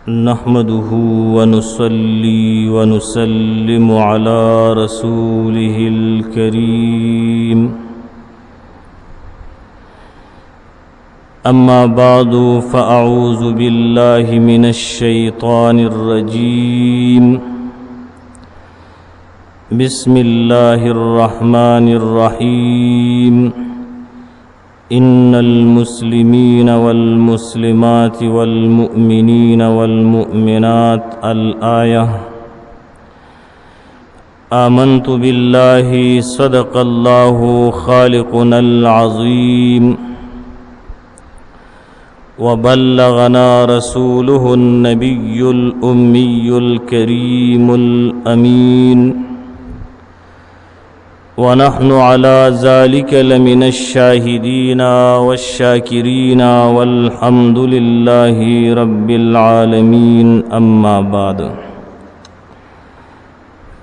نحمده ونصلي ونسلم على رسوله الكريم أما بعد فأعوذ بالله من الشيطان الرجيم بسم الله الرحمن الرحيم إن المسلمين والمسلمات والمؤمنين والمؤمنات الآية آمنت بالله صدق الله خالقنا العظيم وبلغنا رسوله النبي الأمي الكريم الأمين ونحن على ذلك لمن الشاهدين والشاكرين والحمد لله رب العالمين أما بعد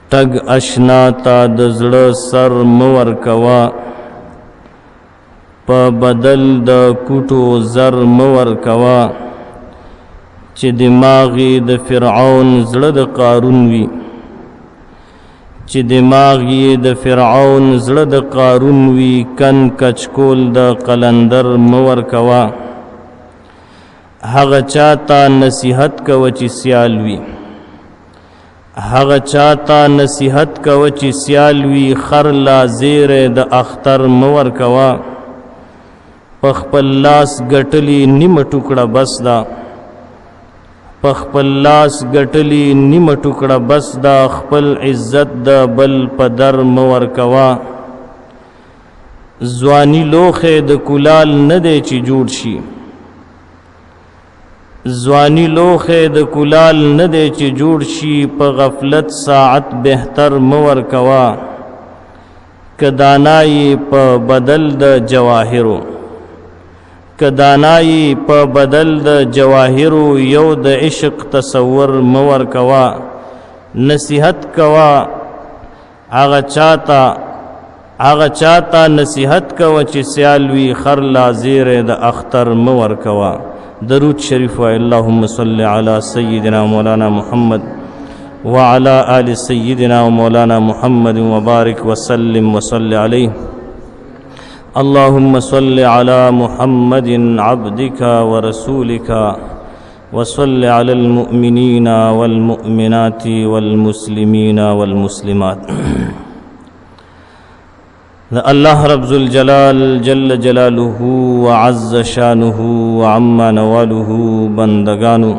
تگ اشنا تا دزړه سر مور کوا په بدل د کوټو زر مور کوا چې دماغي د فرعون زړه د قارون وی چې دماغ یې د فرعون زړه د قارون وی کن کچکول د قلندر مور کوا هغه چاته نصیحت کوه چې سیال وی هغه چاته نصیحت کوه چې سیال وی خر لا زیر د اختر مور کوا په خپل لاس ګټلی نیمه ټوکړه بس دا په خپل لاس ګټلی نیمه ټوکړه بس دا خپل عزت د بل په در مور کوا ځواني لوخه د کلال نه دی چې جوړ شي ځواني لوخه د کلال نه دی چې جوړ شي په غفلت ساعت بهتر مور کوا کدانای په بدل د جواهرو کدانای په بدل د جواهرو یو د عشق تصور مور کوا نصیحت کوا هغه چاته نصیحت کوا چې سیالوی خر لا زیر د اختر مور کوا درود شریف و اللهم صل علی سیدنا مولانا محمد وعلى آل سیدنا مولانا محمد وبارک وسلم وصل علیه اللهم صل على محمد عبدك ورسولك وصل على المؤمنين والمؤمنات والمسلمين والمسلمات الله رب ذو الجلال جل جلاله وعز شانه وعم نواله بندگانو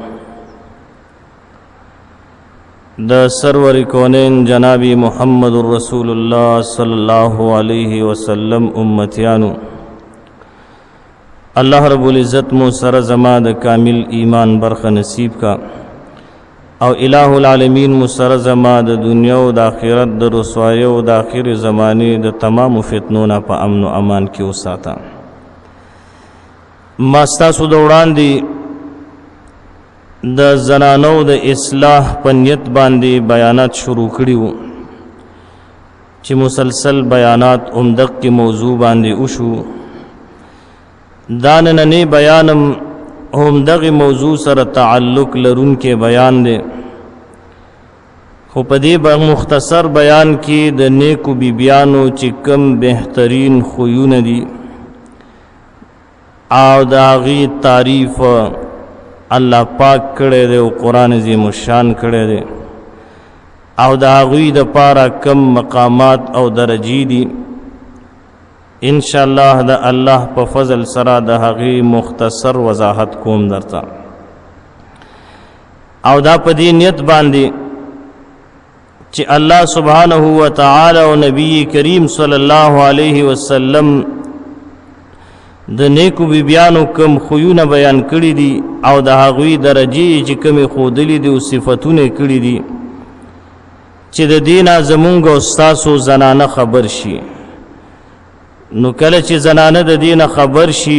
د سرور کونین جناب محمد رسول الله صلی الله علیه وسلم امتیانو الله رب العزت مو سره زما د کامل ایمان برخه نصیب کا او الہ العالمین مو سره زما د دنیا او د آخرت د رسوایی او د آخر زمانه د تمام فتنو نه په امن او امان کې وساته ما ستاسو د وړاندې د زنانو د اصلاح په نیت باندې بیانات شروع کړیو چې مسلسل بیانات عمدق کی موضوع باندې وشو دانننی بیانم عمدق موضوع سره تعلق لرونکي بیان دی خو په دې مختصر بیان کې د نیکو بیبیانو چې کم بهترین خویونه دي او د هغې تعریف الله پاک کړی دی او قرآن عظیم الشان کړی دی او د هغوی د پاره کم مقامات او درجې دي انشاءالله د الله په فضل سره د هغې مختصر وضاحت کوم درته او دا په دې نیت باندې چې الله سبحانه وتعالی او نبی کریم صلی الله علیه وسلم د نیکو بیبیانو کم خویونه بیان کړي دي او د هغوی درجې چې کمی ښودلي دي او صفتونه کړي دي چې د دینه زمونږ او ستاسو زنانه خبر شي نو کله چې زنانه د دینه خبر شي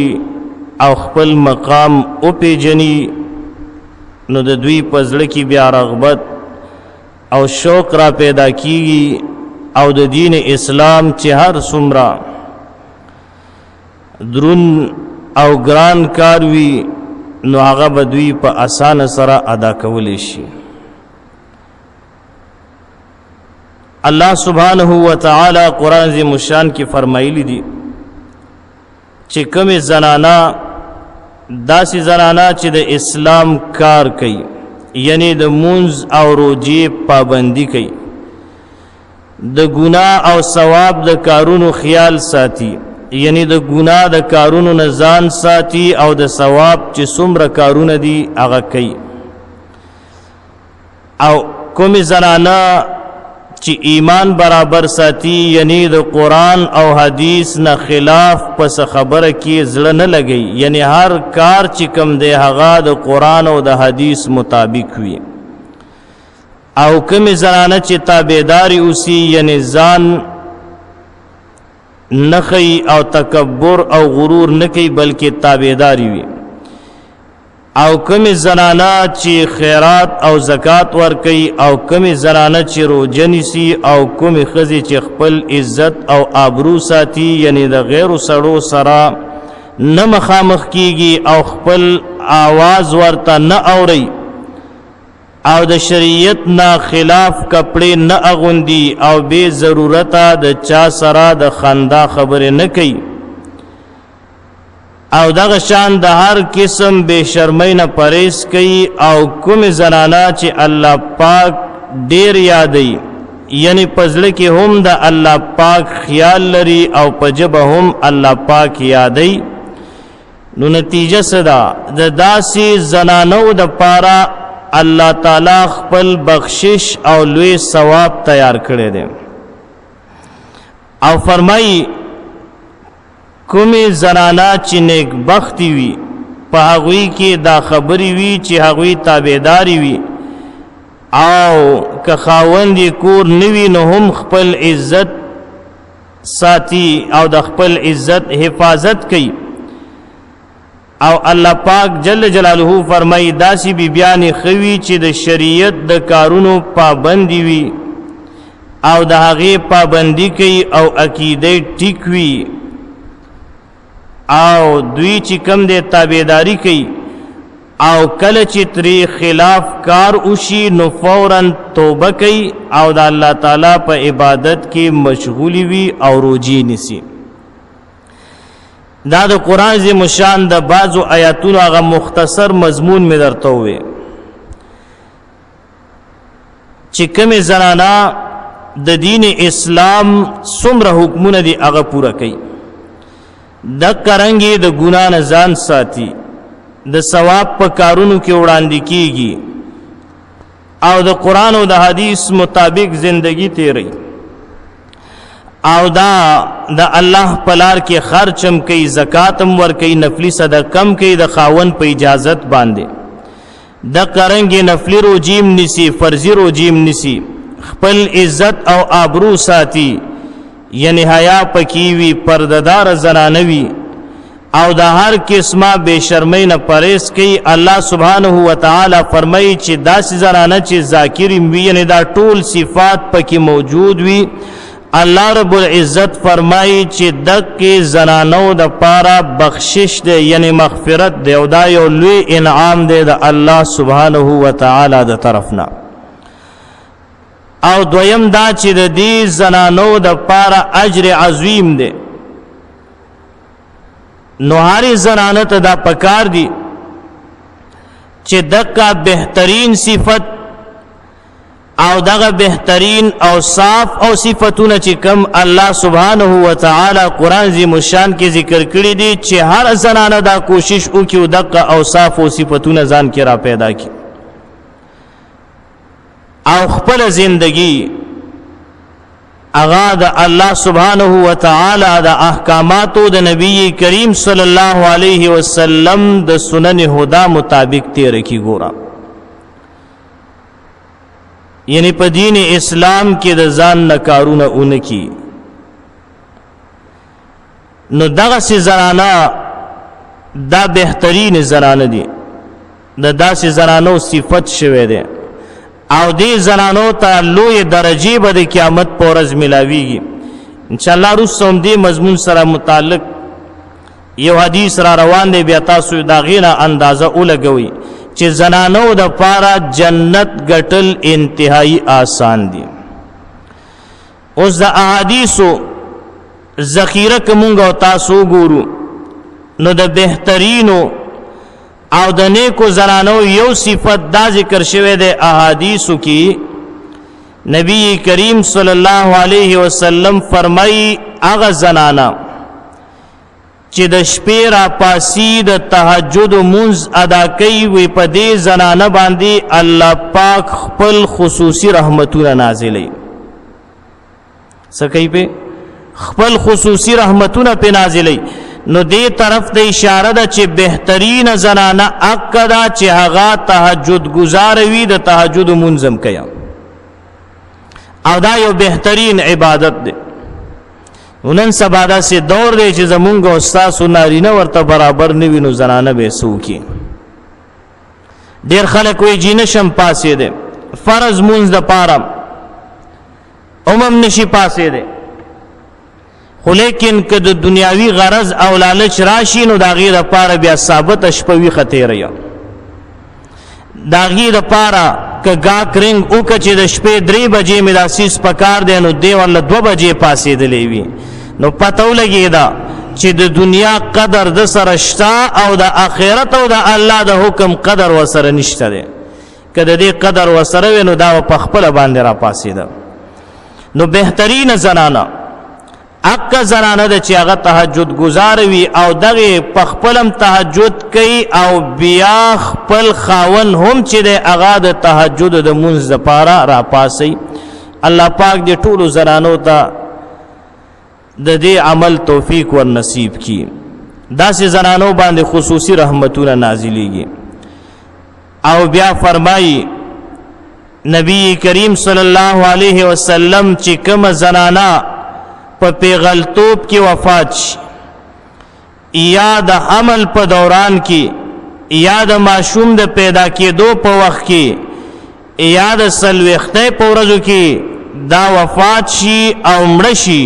او خپل مقام وپیژني نو د دوی په زړه کې بیا رغبت او شوق را پیدا کیږي او د دین اسلام چې هر څومره درون او ګران کار وي نو هغه به دوی په اسانه سره ادا کولی شي. الله سبحانه و تعالی قرآن عظیم الشان کې فرمایلی دي چې کومې زنانا داسې زنانا چې د اسلام کار کوي، یعنی د مونځ او روجې پابندي کوي، د ګناه او ثواب د کارونو خیال ساتي، یعنی د ګناه د کارونو نه ځان ساتي او د ثواب چې څومره کارونه دي هغه کوي، او کومې زنانا چې ایمان برابر ساتي، یعنی د قرآن او حدیث نه خلاف پس خبره کې زړه نه لګي، یعنی هر کار چې کم دی هغه د قرآن او د حدیث مطابق وي، او کومې زنانه چې تابعداري اوسي، یعنی ځان نخی او تکبر او غرور نکی بلکې تابعداري وي، او کمی زنانا چې خیرات او زکات ورکي، او کمی زنانا چې روزه نیسي، او کمی ښځې چې خپل عزت او آبرو ساتي، یعنی د غیرو سړو سره نه مخامخ کیږي او خپل آواز ورته نه اوري، او د شریعت نه خلاف کپڑے نه اغوندي، او بے ضرورته د چا سره د خندا خبره نه کوي، او دغه شان د هر قسم بے شرمۍ نه پرهیز کوي، او کوم زنانا چې الله پاک ډیر یادوي، یعنی پزړه کې هم د الله پاک خیال لري او په ژبه هم الله پاک یادوي، نو نتیجه صدا د داسې زنانو د پاره الله تعالی خپل بخشش او لوی ثواب تیار کړی دی، او فرمایي کومې زنانا چې نیک بختی وي په هغوی کې دا خبرې وي چې هغوی تابعداري وي، او که خاوند کور نوي نو هم خپل عزت ساتي او د خپل عزت حفاظت کوي، او الله پاک جل جلاله فرمایي داسې بیبیانې خوي چې د شریعت د کارونو پابندي وي او د هغې پابندي کوي او عقیده ټیک وي، او دوی چې کم دی تابعداري کوي، او کله چې ترې خلاف کار وشي نو فوراً توبه کوي او د الله تعالی په عبادت کې مشغولی وي او روجې نیسي. دا د قرآن عظیم الشان د بعضو آیاتونو هغه مختصر مضمون مې درته ووی چې کومې زنانا د دین اسلام څومره حکمونه دي هغه پوره کوي، د کرنګي د ګنا نه ځان ساتي، د ثواب په کارونو کې وړاندې کیږي، او د قرآن او د حدیث مطابق زندگی تیری، او دا د الله په لار کې خرچم کوي، زکاتم ور کوي، نفلی صدقم کوي د خاوند په اجازت باندې، د کرنګي نفلی روجیم نسی، فرضی روجیم نسی، خپل عزت او آبرو ساتي، یعنی حیا پکې وي، پردهدار زنانوي، او د هر قسمه بے شرمۍ نه پرهیز کوي. الله سبحانه و تعالی فرمایي چې داسې زنانه چې ذاکر وي، یعنی دا ټول صفات پکې موجود وي، الله رب العزت فرمایي چې دغه زنانو د پاره بخشش دی، یعنی مغفرت دی، او دا یو لوی انعام دی د الله سبحانه و تعالی د طرفنا. او دویم دا چې د دې زنانو د پاره اجر عظیم دی، نو هر زنانه ته دا پکار دی چې دغه بهترین صفت او دغه بهترین او صاف او صفاتونه چې کم الله سبحانه و تعالی قرآن عظیم الشان کې ذکر کړی دي، چې هر زنانه دا کوشش وکړي او دغه او صاف او صفاتونه ځان کې را پیدا کړي، او خپل زندگی اغا د الله سبحانه و تعالی د احکاماتو د نبی کریم صلی الله علیه وسلم د سنن هدا مطابق تیر کی ګورا، یعنی په دین اسلام کې د ځان نه کارونه اونکی، نو دغه سي زنانه دا بهترین زنانه دي، د داسې زنانو صفت شوه ده، او دې زنانو ته لوی درجه به د قیامت پر ورځ ملاويږي. ان شاء الله روسوم دې مضمون سره متعلق یو حدیث را روان دی بیا تاسو دا غینا اندازه ولګوي چې زنانو د پاره جنت ګټل انتهایی آسان دي. اوس د احادیثو ذخیره کومګ او تاسو ګورو نو د بهترینو او د نیکو زنانو یو صفت دا ذکر شوی د احادیثو کې نبی کریم صلی الله علیه وسلم فرمای هغه زنانا چې د شپې را پاسی د تهجد منز ادا کوي وي په دې زنانه باندې الله پاک خپل خصوصي رحمتونه نازلوي. سکه په خپل خصوصي رحمتونه په نازلوي. نو دې طرف ته اشاره ده چې بهترین زنانه اکدا چې هغه تهجد گزار وي د تهجد منظم کوي او دا یو بهترین عبادت ده. نن سبا دا سي دور دی چې زمونږ استاد نارینه ورته برابر نه وینو زنانه به سوکي. ډیر خلک وی جینه شم پاسې ده فرض مونږ د پاره نشي پاسې ده خو لیکن که د دنیاوی غرض او لالچ راشي نو دا غیر لپاره بیا ثابت شپوي خطریا دا غیر لپاره که گا کرنګ او که چې د شپې 3 بجې مداسیس پکار دی نو دی ول 2 بجې پاسې دلې وي نو پتو لګی دا چې د دنیا قدر د سره شتا او د آخرت او د الله د حکم قدر وسره نشته دی. کله دې قدر وسره ونو دا په خپل باندې را پاسې ده. نو بهترین زنانه اکه زنانه د چې هغه تهجد گزار وي او دغه پخپلم تهجد کوي او بیا خپل خاون هم چې د هغه د تهجد د منځ لپاره را پاسي. الله پاک دې ټول زنانو ته د دې عمل توفیق ور نصیب کړي. داسې زنانو باندې خصوصي رحمتونه نازلېږي. او بیا فرمایي نبی کریم صلی الله علیه وسلم چې کوم زنانه په پیغلتوب کې وفات شي یا د حمل په دوران کې یا د ماشوم د پیدا کېدو په وخت کې یا د سلوخته په ورځو کې دا وفات شي او مړ شي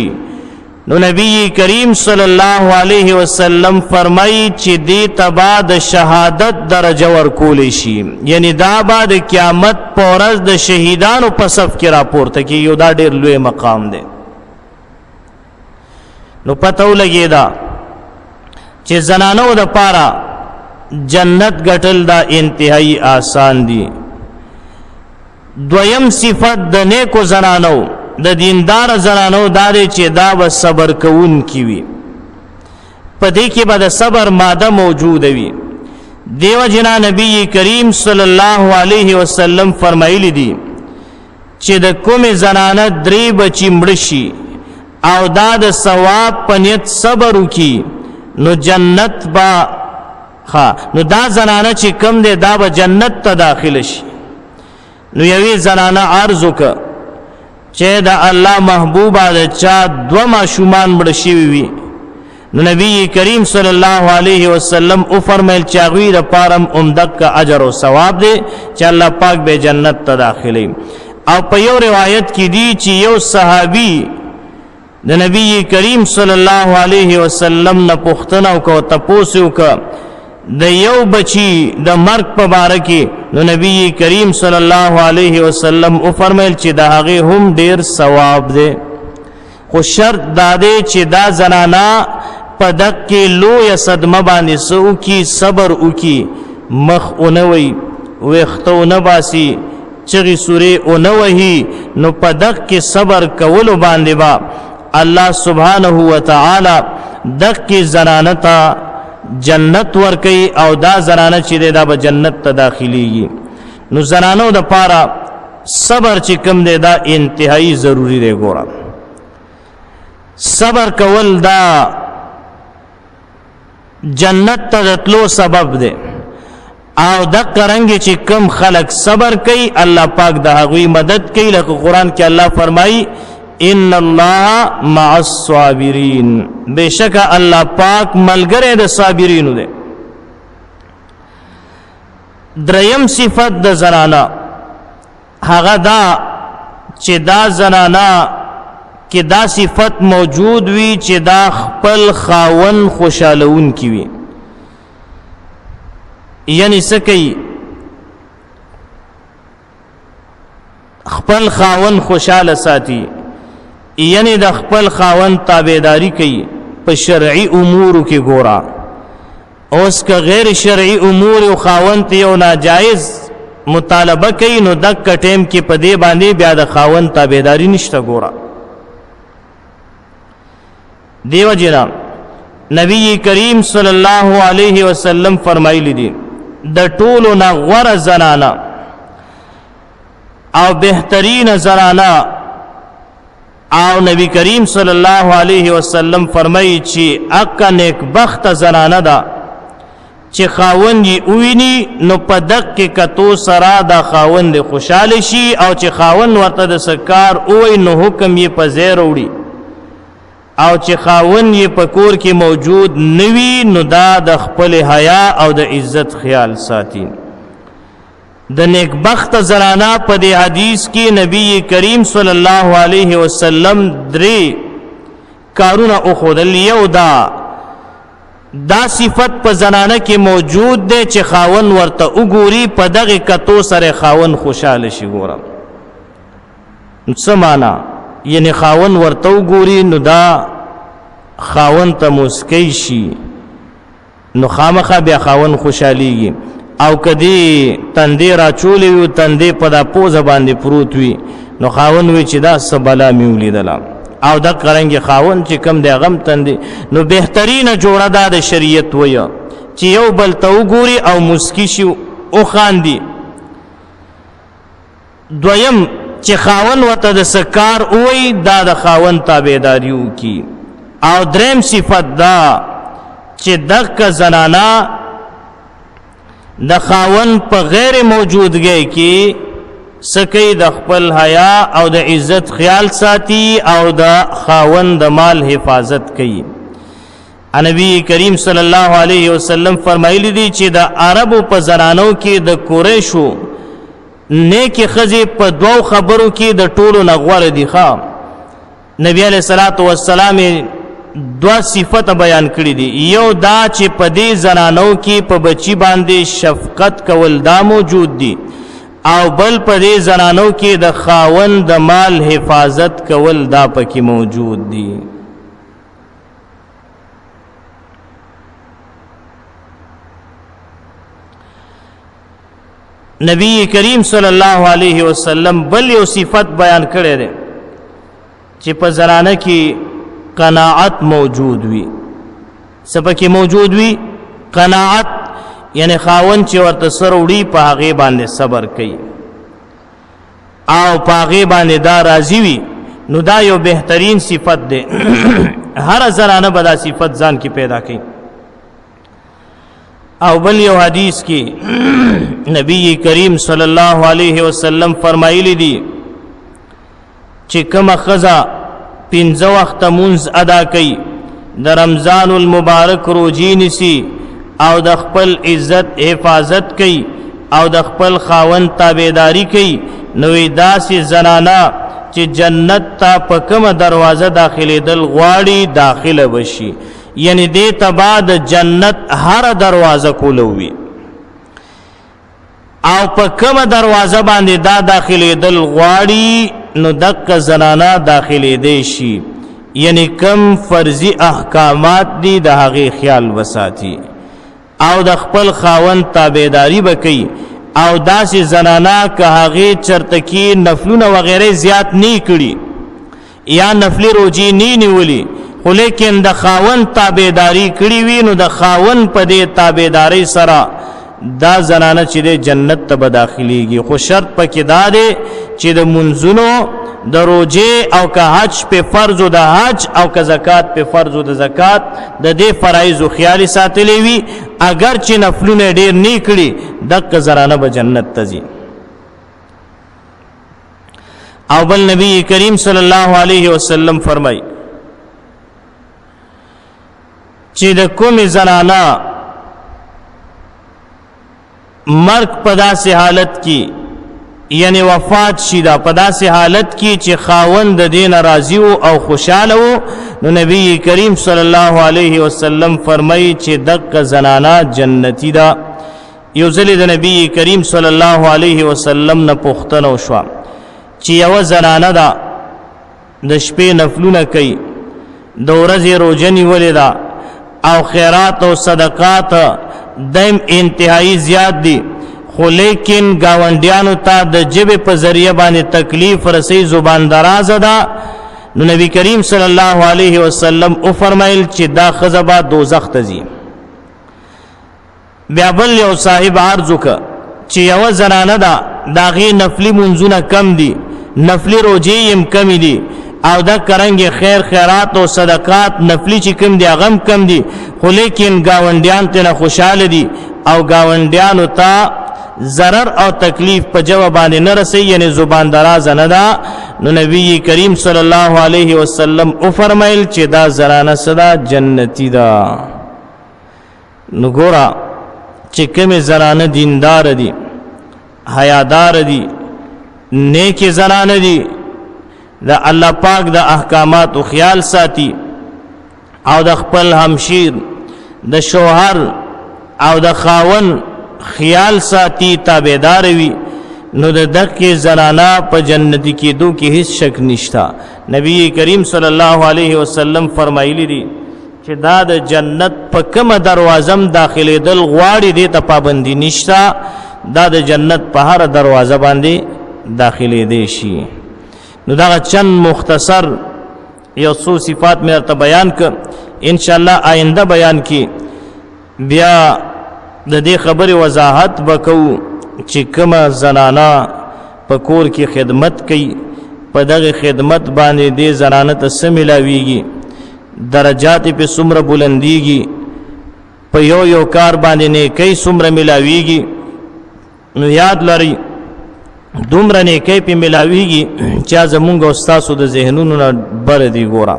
نو نبی کریم صلی الله علیه وسلم فرمایي چې دې تبا د شهادت درجه ورکول شي یعنی دا بعد قیامت په ورځ د شهیدانو په صف کې راپورته کې یو دا ډېر لوی مقام دی. نو پتو لګی دا چې زنانو د پاره جنت ګټل دا انتهایی آسان دي. دویم صفت د نیکو زنانو د دیندار زنانو داري چې دا و صبر کوون کی وي په دې کې به د صبر ماده موجود وي. دیو جنا نبی کریم صلی الله علیه وسلم فرمایلی دي چې د کومه زنانه 3 بچی مړ شي او دا د ثواب پنیت صبر وکي نو جنت با نو دا زنانه چې کم دی دا به جنت ته داخل شي. نو یوی زنانه عرض وکړه چې دا الله محبوبه د چا 2 ماشومان مړ شي وي نو نبی کریم صلی الله علیه وسلم او فرمایل چې غوی د پارم عمدک کا اجر او ثواب دی چې الله پاک به جنت ته داخلي. او په یو روایت کې دی چې یو صحابي د نبی کریم صلی الله علیه وسلم نه پوښتنه وکړه تاسو وکړه د یو بچی د مرګ په باره کې نو نبی کریم صلی الله علیه وسلم او فرمایل چې دا هغه هم ډیر ثواب دی خو شرط دا دی چې دا زنانا په دکې لوی صدمه باندې سو کی صبر وکي مخ اونوي وختونه باسي چغي سوري اونوي نو په دکې صبر کول باندې با الله سبحانه و تعالی دکې زنانتا جنت ور کوي او دا زنانه چې دا به جنت ته داخليږي. نو زنانو د پاره صبر چې کم دی دا انتهایی ضروری دی. ګوره صبر کول دا جنت ته تلو سبب دی او د قرنګ چې کم خلق صبر کوي الله پاک د هغوی مدد کوي. لکه قران کې الله فرمایي ان الله مع الصابرین بشک الله پاک ملګری د صابرینو دی. دریم صفت د زنانا هغه دا چې دا زنانا کې دا صفت موجود وي چې دا خپل خاون خوشالون کی وي. یعنی سکی خپل خاون خوشاله ساتي، یعنی د خپل خاون تابعداري کوي په شرعي امورو کې. ګورا اوس که غیر شرعي امور او خاون ته یو ناجایز مطالبه کوي نو دک ټیم کې په دې باندې بیا د خاون تابعداري نشته. ګورا دیو جنا نبی کریم صلی الله علیه وسلم فرمایلی دي د ټولو نه غوره زنانه او بهترین زنانه او نبی کریم صلی الله علیه وسلم فرمایي چې اکا نیک بخت زنانه ده چې خاوند یې وویني نو په دق کې کتو سره د خاوند خوشاله شي، او چې خاوند ورته د سکار ووی نو حکم یې په ځای وروړي، او چې خاوند یې په کور کې موجود نوي نو دا د خپل حیا او د عزت خیال ساتي. د نیک بخت زنانه په دې حدیث کې نبی کریم صلی الله علیه وسلم درې کارونه او خودل. یو دا صفت په زنانه کې موجود دی چې خاون ورته وګوري په دغه کتو سره خاون خوشاله شي. ګورم څه معنا، یعنی خاون ورته وګوري نو دا خاون ته مسکی شي نو خامخا بیا خاون خوشاليږي. او کدی تندې را چولې وي تندې په دا پوزه باندې پروت وي نو خاون وی چې دا سبلا میولیدله، او د قرنګ خاون چې کم دی غم تندې. نو بهترینه جوړه ده د شریعت وي چې یو بل ته وګوري او مسکی شي او خاندي. دویم چې خاون وته د سکار وای دا د خاون تابعداریو کی. او دریم صفت دا چې دغه زنانا د خاون په غیر موجودګۍ کې سکی د خپل حیا او د عزت خیال ساتي او د خاون د مال حفاظت کوي. نبی کریم صلی الله علیه وسلم فرمایلی دی چې د عربو په زنانو کې د قریشو نیکی خزی په دوو خبرو کې د ټولو نغوار دي. خواه نبی علیہ الصلوۃ والسلام دوا صفت بیان کړی دي. یو دا چې په دې زنانو کې په بچی باندې شفقت کول دا موجود دي، او بل په دې زنانو کې د خاوند د مال حفاظت کول دا پکې موجود دي. نبی کریم صلی الله علیه وسلم بل یو صفت بیان کړی دی چې په زنانه کې قناعت موجود وي. سپکه موجود وي قناعت، یعنی خاون چې ورته سروړي په هغه باندې صبر کوي او په هغه باندې دا راضي وي، نو دا یو بهترین صفت ده. هر زنانه به دا صفت ځان کې پیدا کوي. او بل یو حدیث کې نبی کریم صلی الله علیه وسلم فرمایلی دي چې کومه خزا 5 وخت منځ ادا کوي، د رمضان المبارک روزي نیسي او د خپل عزت حفاظت کوي او د خپل خاوند تابعداري کوي، نو داسې زنانه چې جنت ته په کومه دروازه داخلي دل غواړي داخله بشي. یعنی دې تبا د جنت هر دروازه کولوي او په کومه دروازه باندې دا داخلي دل غواړي نو دک زنانا داخلي دی شي. یعنی کم فرضی احکامات دي د هغه خیال وساتي او د خپل خاوند تابعداري وکي. او داسې زنانا که هغه چرته کې نفلونه وغیرہ زیات نه کړي یا نفلی روزي نه نیولي، خو لیکن د خاوند تابعداري کړي وي نو د خاوند په دې تابعداري سره دا زنانه چې د جنت ته داخليږي. خو شرط پکې دا دی چې د منځونو د روزه او که حج په فرض او د حج او که زکات په فرض او د زکات د دې فرایض او خیال ساتلې وي. اگر چې نفلونه ډیر نه کړي دغه زنانه به جنت ته ځي. او بل نبی کریم صلی الله علیه وسلم فرمای چې د کوم زنانه مرګ په داسې حالت کې یعنی وفات شي دا په داسې حالت کې چې خاوند د دین راضي او خوشاله وو، نو نبی کریم صلی الله علیه وسلم فرمایي چې دغه زنانه جنتی ده. یو ځل د نبی کریم صلی الله علیه وسلم نه پوښتنه وشوه چې یو زنانه ده د شپې نفلونه کوي، د ورځې روژه نیولې ده او خیرات او صدقات دیم انتهایی زیات دي، خو لیکن گاونډیانو ته د جبې په ذریعه باندې تکلیف رسي، زبان درازه ده. نو نبی کریم صلی الله علیه وسلم او فرمایل چې دا ښځه به دوزخ ته ځي. بیا بل یو صاحب عرض وکړه چې یوه زنانه ده د هغې نفلي منځونه کم دي، نفلي روجې هم کمې دي او دا کرنګ خیر خیرات او صدقات نفلی چې کم دي هغه کم دي، خو لیکن گاونډیان ته خوشاله دي او گاونډیانو ته ضرر او تکلیف په جواب باندې نه رسي، یعنی زبان دراز نه ده. نو نبی کریم صلی الله علیه وسلم او فرمایل چې دا زنانه صدا جنتی ده. نو ګوره چې کومې زنانه دیندار دي، حیادار دي، نیکې زنانه دي، د الله پاک د احکاماتو خیال ساتي او د خپل همشیر د شوهر او د خاون خیال ساتي، تابعدار وي، نو د دغه زنانه په جنتی کېدو کې هیڅ شک نشته. نبی کریم صلی الله علیه وسلم فرمایلی دي چې دا د جنت په کومه دروازه داخلېدل غواړي دې ته پابندي نشته، دا د جنت په هر دروازه باندې داخلېدی شي. نو دا چند مختصر یو څو صفات مې ته بیان کړ، ان شاء الله آینده بیان کې بیا د دې خبرې وضاحت وکړو چې کومه زنانه په کور کې خدمت کوي، په دغه خدمت باندې دې زنانه ته څه ملاویږي، درجات په څومره بلندیږي، په یو کار باندې نیکۍ څومره ملاویږي. نو یاد لرئ دومره نیکۍ په ملاویږي چې زمونږ او ستاسو د ذهنونو نه بر دي. ګوره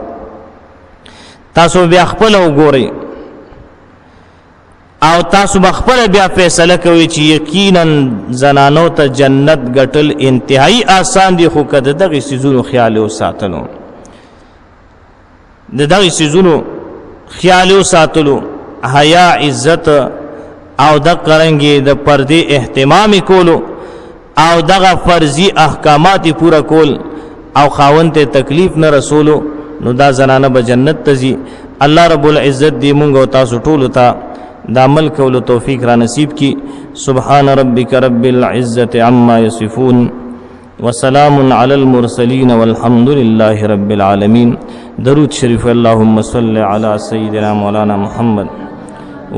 تاسو بیا خپل وګورئ او تاسو بخپل بیا فیصله کوي چې یقینا زنانو ته جنت ګټل انتهایی آسان دي، خو کده دغه سيزونو خیال او ساتلو، د دغه سيزونو خیال او ساتلو، حیا، عزت او د قرنګي د پردې اهتمام کولو او دغه فرضي احکامات پورا کول او خاوند ته تکلیف نه رسولو، نو دا زنانه به جنت ته ځي. الله رب العزت دې مونږ او تاسو ټول ته د عمل کولو توفیق را نصیب کی. سبحان ربک رب العزة عما یصفون وسلام علی المرسلین والحمد لله رب العالمین. درود شریف. اللهم صل علی سیدنا مولانا محمد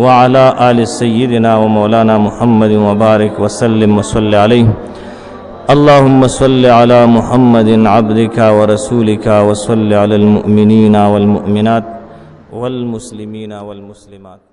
وعلى آل سيدنا ومولانا محمد وبارك وسلم وصل عليه. اللهم صل على محمد عبدك ورسولك وصل على المؤمنين والمؤمنات والمسلمين والمسلمات.